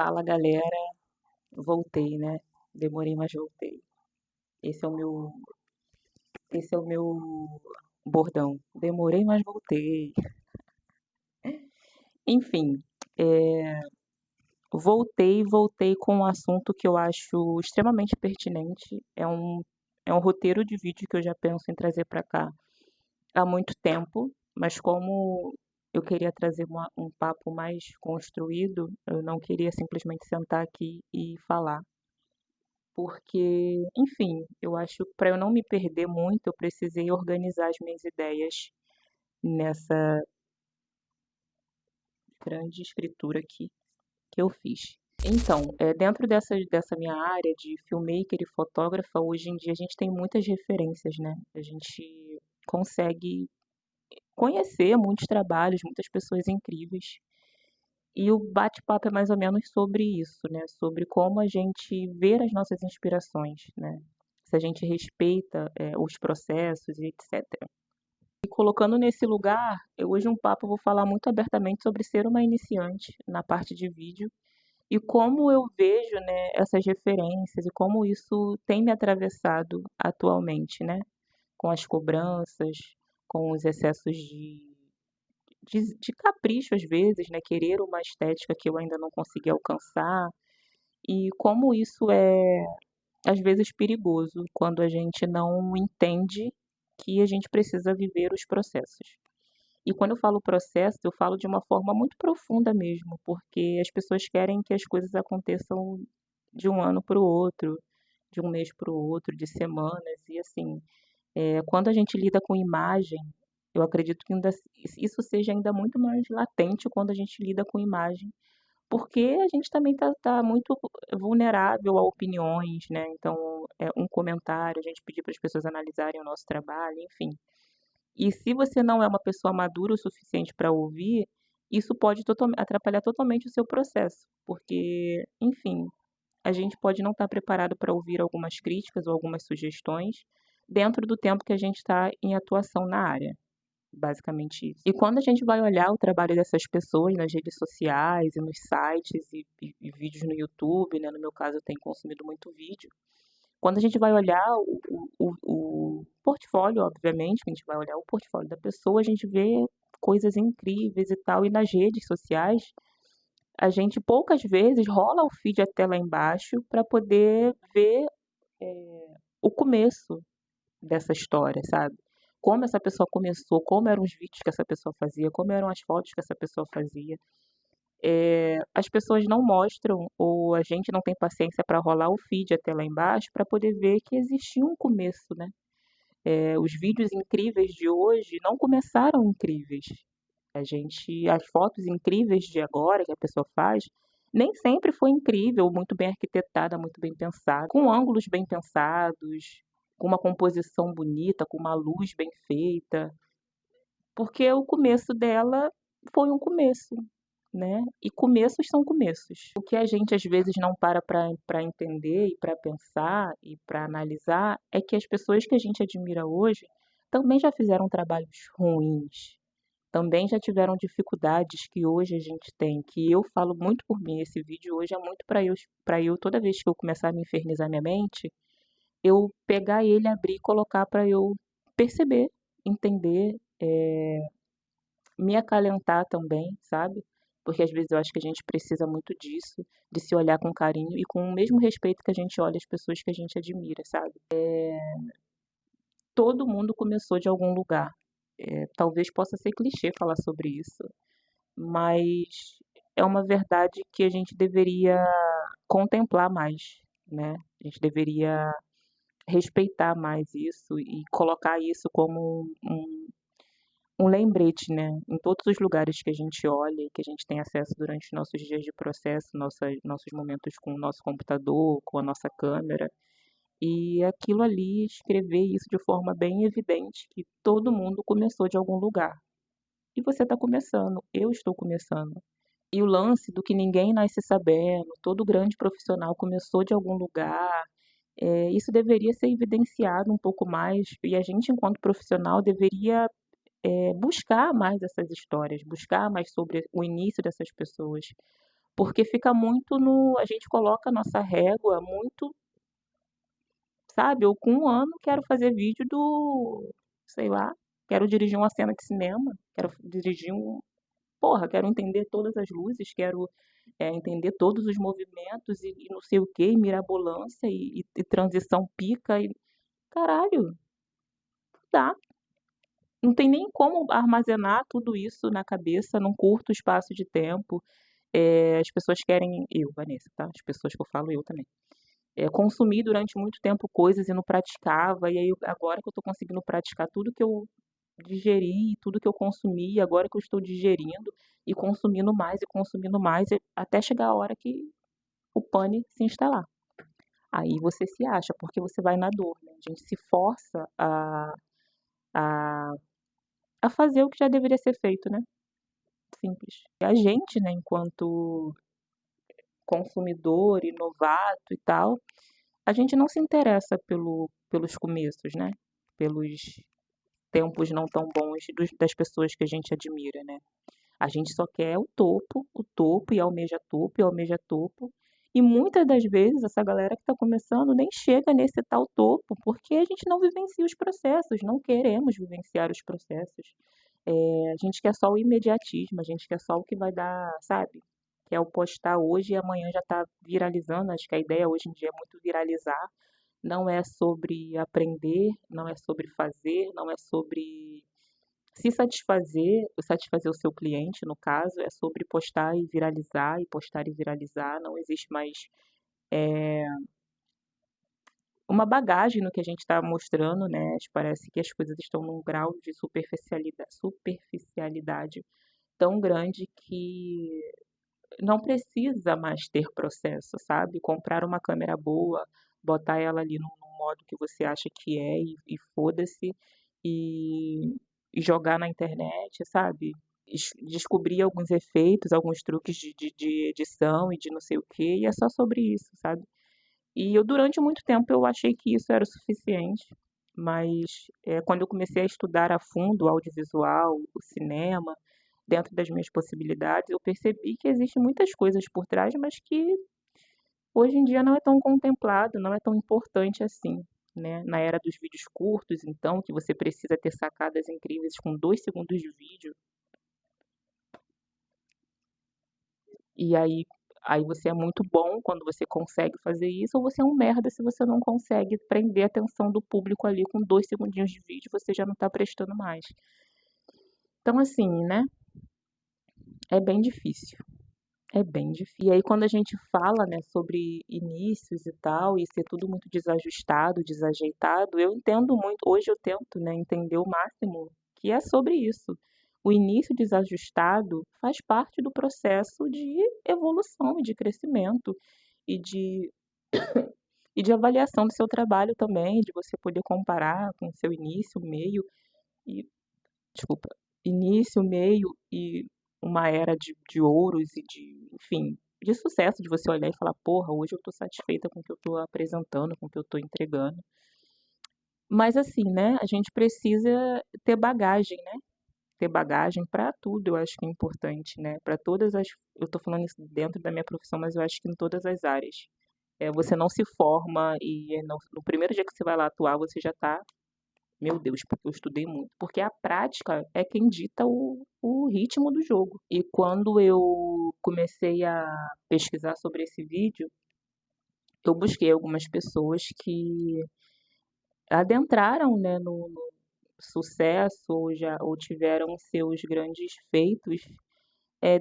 Fala galera, voltei, né? Demorei, mas voltei. Esse é o meu, esse é o meu bordão. Demorei, mas voltei. Enfim, é, voltei com um assunto que eu acho extremamente pertinente. É um roteiro de vídeo que eu já penso em trazer para cá há muito tempo, mas como eu queria trazer um papo mais construído, eu não queria simplesmente sentar aqui e falar. Porque, enfim, eu acho que para eu não me perder muito, eu precisei organizar as minhas ideias nessa grande escritura aqui que eu fiz. Então, dentro dessa minha área de filmmaker e fotógrafa, hoje em dia a gente tem muitas referências, né? A gente consegue conhecer muitos trabalhos, muitas pessoas incríveis. E o bate-papo é mais ou menos sobre isso, né? Sobre como a gente vê as nossas inspirações, né? Se a gente respeita, os processos e etc. E colocando nesse lugar, eu hoje um papo vou falar muito abertamente sobre ser uma iniciante na parte de vídeo e como eu vejo, né, essas referências e como isso tem me atravessado atualmente, né? Com as cobranças, com os excessos de capricho às vezes, né? Querer uma estética que eu ainda não consegui alcançar e como isso é às vezes perigoso quando a gente não entende que a gente precisa viver os processos. E quando eu falo processo, eu falo de uma forma muito profunda mesmo, porque as pessoas querem que as coisas aconteçam de um ano para o outro, de um mês para o outro, de semanas, e assim, quando a gente lida com imagem, eu acredito que isso seja ainda muito mais latente quando a gente lida com imagem, porque a gente também tá muito vulnerável a opiniões, né? Então, um comentário, a gente pedir para as pessoas analisarem o nosso trabalho, enfim. E se você não é uma pessoa madura o suficiente para ouvir, isso pode atrapalhar totalmente o seu processo, porque, enfim, a gente pode não estar preparado para ouvir algumas críticas ou algumas sugestões dentro do tempo que a gente está em atuação na área. Basicamente isso. E quando a gente vai olhar o trabalho dessas pessoas nas redes sociais e nos sites e vídeos no YouTube, né? No meu caso, eu tenho consumido muito vídeo. Quando a gente vai olhar o portfólio, obviamente, que a gente vai olhar o portfólio da pessoa, a gente vê coisas incríveis e tal. E nas redes sociais, a gente poucas vezes rola o feed até lá embaixo para poder ver o começo dessa história, sabe? Como essa pessoa começou, como eram os vídeos que essa pessoa fazia, como eram as fotos que essa pessoa fazia. As pessoas não mostram, ou a gente não tem paciência para rolar o feed até lá embaixo para poder ver que existia um começo, né? Os vídeos incríveis de hoje não começaram incríveis. As fotos incríveis de agora que a pessoa faz, nem sempre foi incrível, muito bem arquitetada, muito bem pensada, com ângulos bem pensados, com uma composição bonita, com uma luz bem feita, porque o começo dela foi um começo, né? E começos são começos. O que a gente às vezes não para entender e para pensar e para analisar é que as pessoas que a gente admira hoje também já fizeram trabalhos ruins, também já tiveram dificuldades que hoje a gente tem, que eu falo muito por mim, esse vídeo hoje é muito para eu toda vez que eu começar a me infernizar minha mente, eu pegar ele, abrir e colocar para eu perceber, entender, me acalentar também, sabe? Porque às vezes eu acho que a gente precisa muito disso, de se olhar com carinho e com o mesmo respeito que a gente olha as pessoas que a gente admira, sabe? Todo mundo começou de algum lugar. Talvez possa ser clichê falar sobre isso, mas é uma verdade que a gente deveria contemplar mais, né? A gente deveria respeitar mais isso e colocar isso como um lembrete, né? Em todos os lugares que a gente olha e que a gente tem acesso durante os nossos dias de processo, nossos momentos com o nosso computador, com a nossa câmera. E aquilo ali, escrever isso de forma bem evidente, que todo mundo começou de algum lugar. E você está começando, eu estou começando. E o lance do que ninguém nasce sabendo, todo grande profissional começou de algum lugar, isso deveria ser evidenciado um pouco mais, e a gente, enquanto profissional, deveria buscar mais essas histórias, buscar mais sobre o início dessas pessoas, porque fica muito no. A gente coloca a nossa régua muito, sabe? Eu com 1 ano quero fazer vídeo do, sei lá, quero dirigir uma cena de cinema, quero dirigir um. Porra, quero entender todas as luzes, quero entender todos os movimentos e não sei o que, e mirabolância e transição pica e. Caralho, dá. Não tem nem como armazenar tudo isso na cabeça num curto espaço de tempo. As pessoas querem, eu, Vanessa, tá? As pessoas que eu falo, eu também. Consumi durante muito tempo coisas e não praticava, e aí agora que eu tô conseguindo praticar tudo que eu digeri, tudo que eu consumi, agora que eu estou digerindo e consumindo mais, até chegar a hora que o pane se instalar. Aí você se acha, porque você vai na dor, né? A gente se força a, a fazer o que já deveria ser feito, né? Simples. E a gente, né, enquanto consumidor e novato e tal, a gente não se interessa pelos começos, né? Pelos tempos não tão bons das pessoas que a gente admira, né? A gente só quer o topo, e almeja topo, e almeja topo. E muitas das vezes essa galera que está começando nem chega nesse tal topo, porque a gente não vivencia os processos, não queremos vivenciar os processos. A gente quer só o imediatismo, a gente quer só o que vai dar, sabe? Que é o postar hoje e amanhã já tá viralizando. Acho que a ideia hoje em dia é muito viralizar. Não é sobre aprender, não é sobre fazer, não é sobre se satisfazer, satisfazer o seu cliente, no caso, é sobre postar e viralizar, e postar e viralizar. Não existe mais uma bagagem no que a gente está mostrando, né? Parece que as coisas estão num grau de superficialidade tão grande que não precisa mais ter processo, sabe? Comprar uma câmera boa, botar ela ali no modo que você acha que é e foda-se e, e jogar na internet, sabe? Descobrir alguns efeitos, alguns truques de edição e de não sei o quê, e é só sobre isso, sabe? E eu, durante muito tempo, eu achei que isso era o suficiente, mas quando eu comecei a estudar a fundo o audiovisual, o cinema, dentro das minhas possibilidades, eu percebi que existem muitas coisas por trás, mas que hoje em dia não é tão contemplado, não é tão importante assim, né? Na era dos vídeos curtos, então, que você precisa ter sacadas incríveis com 2 segundos de vídeo, e aí você é muito bom quando você consegue fazer isso, ou você é um merda se você não consegue prender a atenção do público ali com 2 segundinhos de vídeo, você já não está prestando mais. Então, assim, né? É bem difícil. É bem difícil. E aí, quando a gente fala, né, sobre inícios e tal, e ser tudo muito desajustado, desajeitado, eu entendo muito. Hoje eu tento, né, entender o máximo que é sobre isso. O início desajustado faz parte do processo de evolução e de crescimento e de avaliação do seu trabalho também, de você poder comparar com o seu início, meio e, desculpa, início, meio e uma era de ouros e de, enfim, de sucesso, de você olhar e falar, porra, hoje eu tô satisfeita com o que eu tô apresentando, com o que eu tô entregando. Mas assim, né, a gente precisa ter bagagem, né? Ter bagagem para tudo, eu acho que é importante, né? Para todas as, eu tô falando isso dentro da minha profissão, mas eu acho que em todas as áreas. Você não se forma e no primeiro dia que você vai lá atuar, você já tá, meu Deus, porque eu estudei muito. Porque a prática é quem dita o ritmo do jogo. E quando eu comecei a pesquisar sobre esse vídeo, eu busquei algumas pessoas que adentraram, né, no sucesso ou tiveram seus grandes feitos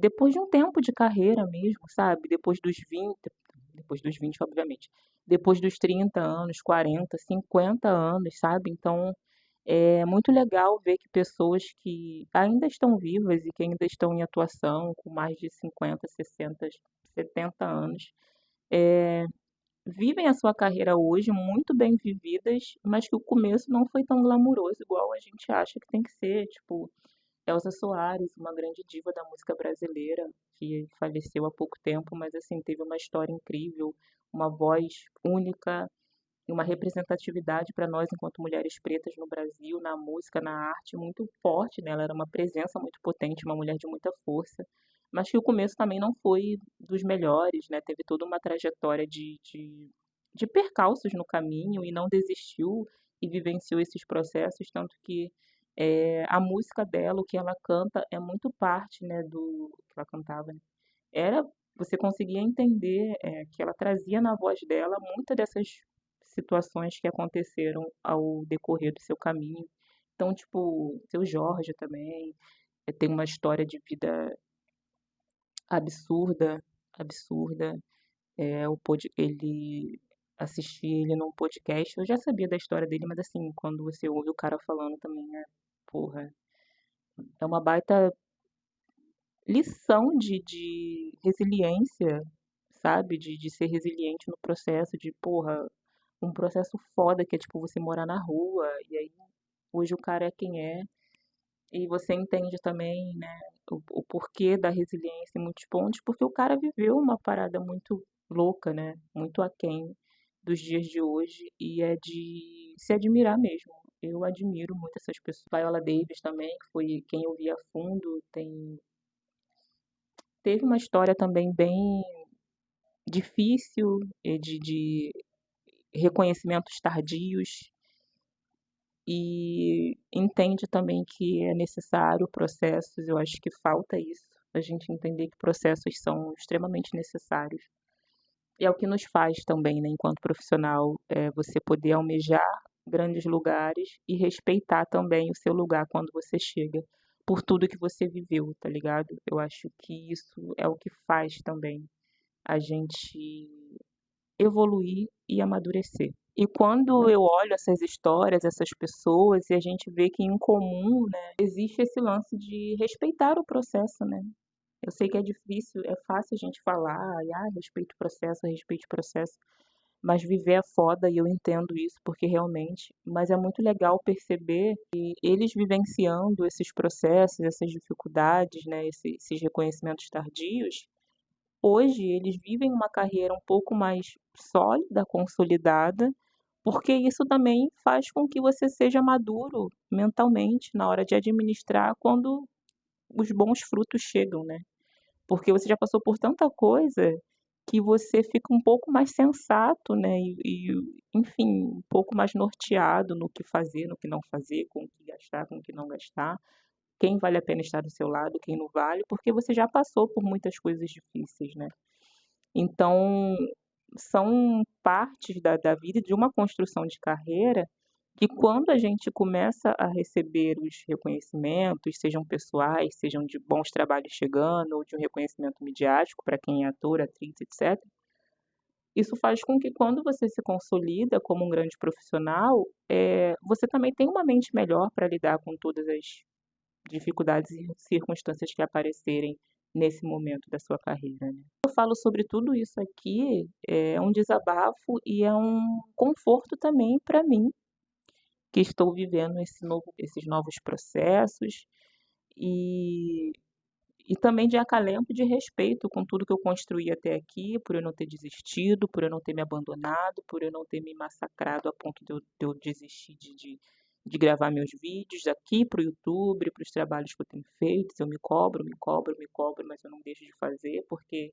depois de um tempo de carreira mesmo, sabe? Depois dos 20, obviamente. Depois dos 30 anos, 40, 50 anos, sabe? Então, é muito legal ver que pessoas que ainda estão vivas e que ainda estão em atuação com mais de 50, 60, 70 anos, vivem a sua carreira hoje muito bem vividas, mas que o começo não foi tão glamuroso igual a gente acha que tem que ser. Tipo, Elza Soares, uma grande diva da música brasileira, que faleceu há pouco tempo, mas assim, teve uma história incrível, uma voz única e uma representatividade para nós enquanto mulheres pretas no Brasil, na música, na arte, muito forte, né? Ela era uma presença muito potente, uma mulher de muita força. mas que o começo também não foi dos melhores, né? Teve toda uma trajetória de percalços no caminho e não desistiu e vivenciou esses processos, tanto que a música dela, o que ela canta, é muito parte, né, do que ela cantava, né? Era, você conseguia entender que ela trazia na voz dela muitas dessas situações que aconteceram ao decorrer do seu caminho. Então, tipo, seu Jorge também tem uma história de vida absurda, absurda. Ele assisti ele num podcast, eu já sabia da história dele, mas assim, quando você ouve o cara falando também, porra, é uma baita lição de resiliência, sabe? De ser resiliente no processo, de, porra, um processo foda que é tipo você morar na rua, e aí hoje o cara é quem é, e você entende também, né, o porquê da resiliência em muitos pontos, porque o cara viveu uma parada muito louca, né? Muito aquém dos dias de hoje, e é de se admirar mesmo. Eu admiro muito essas pessoas. Viola Davis também, que foi quem eu vi a fundo, teve uma história também bem difícil, de reconhecimentos tardios, e entende também que é necessário processos, eu acho que falta isso, a gente entender que processos são extremamente necessários. E é o que nos faz também, né, enquanto profissional, você poder almejar grandes lugares e respeitar também o seu lugar quando você chega, por tudo que você viveu, tá ligado? Eu acho que isso é o que faz também a gente evoluir e amadurecer. E quando eu olho essas histórias, essas pessoas, e a gente vê que em comum, né, existe esse lance de respeitar o processo, né? Eu sei que é difícil, é fácil a gente falar, e, respeite o processo, mas viver é foda e eu entendo isso porque realmente, mas é muito legal perceber que eles vivenciando esses processos, essas dificuldades, né, esses reconhecimentos tardios, hoje eles vivem uma carreira um pouco mais sólida, consolidada, porque isso também faz com que você seja maduro mentalmente na hora de administrar quando os bons frutos chegam, né? Porque você já passou por tanta coisa que você fica um pouco mais sensato, né? Enfim, um pouco mais norteado no que fazer, no que não fazer, com o que gastar, com o que não gastar, quem vale a pena estar do seu lado, quem não vale, porque você já passou por muitas coisas difíceis, né? Então, são partes da vida de uma construção de carreira que quando a gente começa a receber os reconhecimentos, sejam pessoais, sejam de bons trabalhos chegando, ou de um reconhecimento midiático para quem é ator, atriz, etc., isso faz com que quando você se consolida como um grande profissional, você também tem uma mente melhor para lidar com todas as dificuldades e circunstâncias que aparecerem nesse momento da sua carreira, né. Eu falo sobre tudo isso aqui, é um desabafo e é um conforto também para mim, que estou vivendo esses novos processos, e também de acalento e de respeito com tudo que eu construí até aqui, por eu não ter desistido, por eu não ter me abandonado, por eu não ter me massacrado a ponto de eu desistir de gravar meus vídeos aqui para o YouTube, para os trabalhos que eu tenho feito. Eu me cobro, me cobro, me cobro, mas eu não deixo de fazer, porque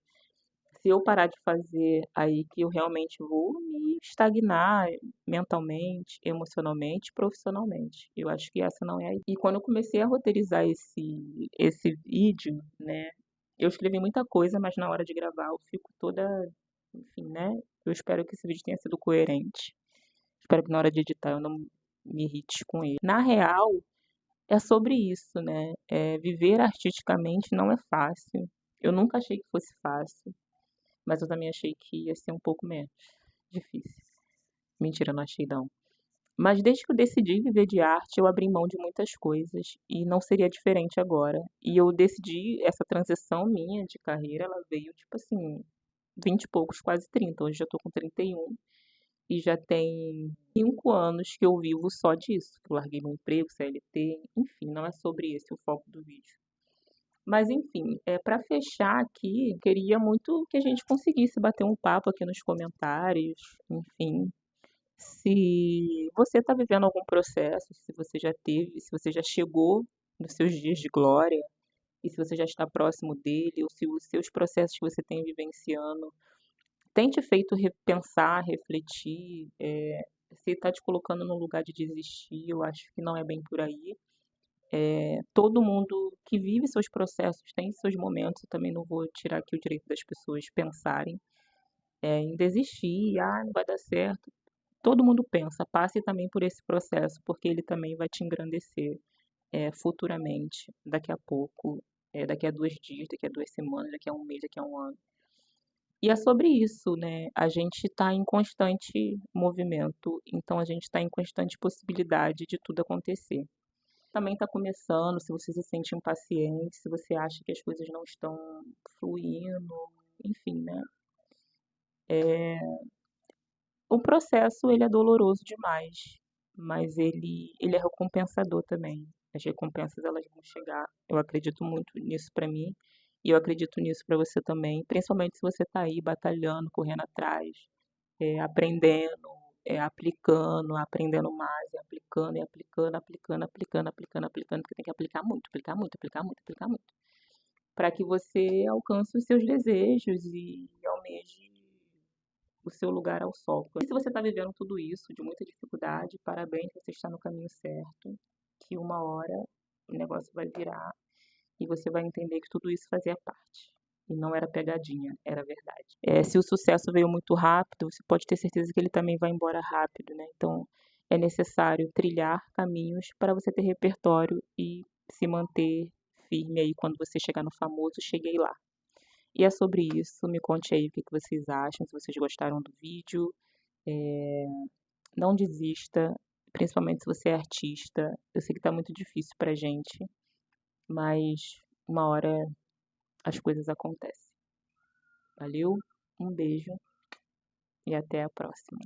se eu parar de fazer, aí que eu realmente vou me estagnar mentalmente, emocionalmente, profissionalmente. Eu acho que essa não é a. E quando eu comecei a roteirizar esse vídeo, né, eu escrevi muita coisa, mas na hora de gravar eu fico toda, enfim, né? Eu espero que esse vídeo tenha sido coerente. Espero que na hora de editar eu não me irrite com ele. Na real, é sobre isso, né? Viver artisticamente não é fácil. Eu nunca achei que fosse fácil, mas eu também achei que ia ser um pouco menos difícil. Mentira, não achei não. Mas desde que eu decidi viver de arte, eu abri mão de muitas coisas e não seria diferente agora. E eu decidi, essa transição minha de carreira, ela veio tipo assim, 20 e poucos, quase 30. Hoje eu tô com 31 e já tem 5 anos que eu vivo só disso. Que eu larguei meu emprego, CLT, enfim, não é sobre esse o foco do vídeo. Mas enfim, para fechar aqui, queria muito que a gente conseguisse bater um papo aqui nos comentários, enfim. Se você está vivendo algum processo, se você já teve, se você já chegou nos seus dias de glória, e se você já está próximo dele, ou se os seus processos que você tem vivenciando tem te feito repensar, refletir, se está te colocando no lugar de desistir, eu acho que não é bem por aí. Todo mundo que vive seus processos tem seus momentos, eu também não vou tirar aqui o direito das pessoas pensarem em desistir, não vai dar certo. Todo mundo pensa, passe também por esse processo, porque ele também vai te engrandecer futuramente, daqui a pouco, daqui a 2 dias, daqui a 2 semanas, daqui a um mês, daqui a um ano. E é sobre isso, né? A gente está em constante movimento, então a gente está em constante possibilidade de tudo acontecer. Também está começando, se você se sente impaciente, se você acha que as coisas não estão fluindo, enfim, né? O processo ele é doloroso demais, mas ele é recompensador também. As recompensas elas vão chegar. Eu acredito muito nisso para mim e eu acredito nisso para você também, principalmente se você está aí batalhando, correndo atrás, aprendendo, aplicando, aprendendo mais, e aplicando, e aplicando, aplicando, aplicando, aplicando, aplicando, porque tem que aplicar muito, aplicar muito, aplicar muito, aplicar muito, para que você alcance os seus desejos e almeje o seu lugar ao sol. E se você está vivendo tudo isso de muita dificuldade, parabéns, você está no caminho certo, que uma hora o negócio vai virar e você vai entender que tudo isso fazia parte. E não era pegadinha, era verdade. Se o sucesso veio muito rápido, você pode ter certeza que ele também vai embora rápido, né? Então é necessário trilhar caminhos para você ter repertório e se manter firme aí quando você chegar no famoso cheguei lá. E é sobre isso. Me conte aí o que que vocês acham, se vocês gostaram do vídeo. É, não desista, principalmente se você é artista. Eu sei que tá muito difícil pra gente, mas uma hora as coisas acontecem. Valeu, um beijo e até a próxima.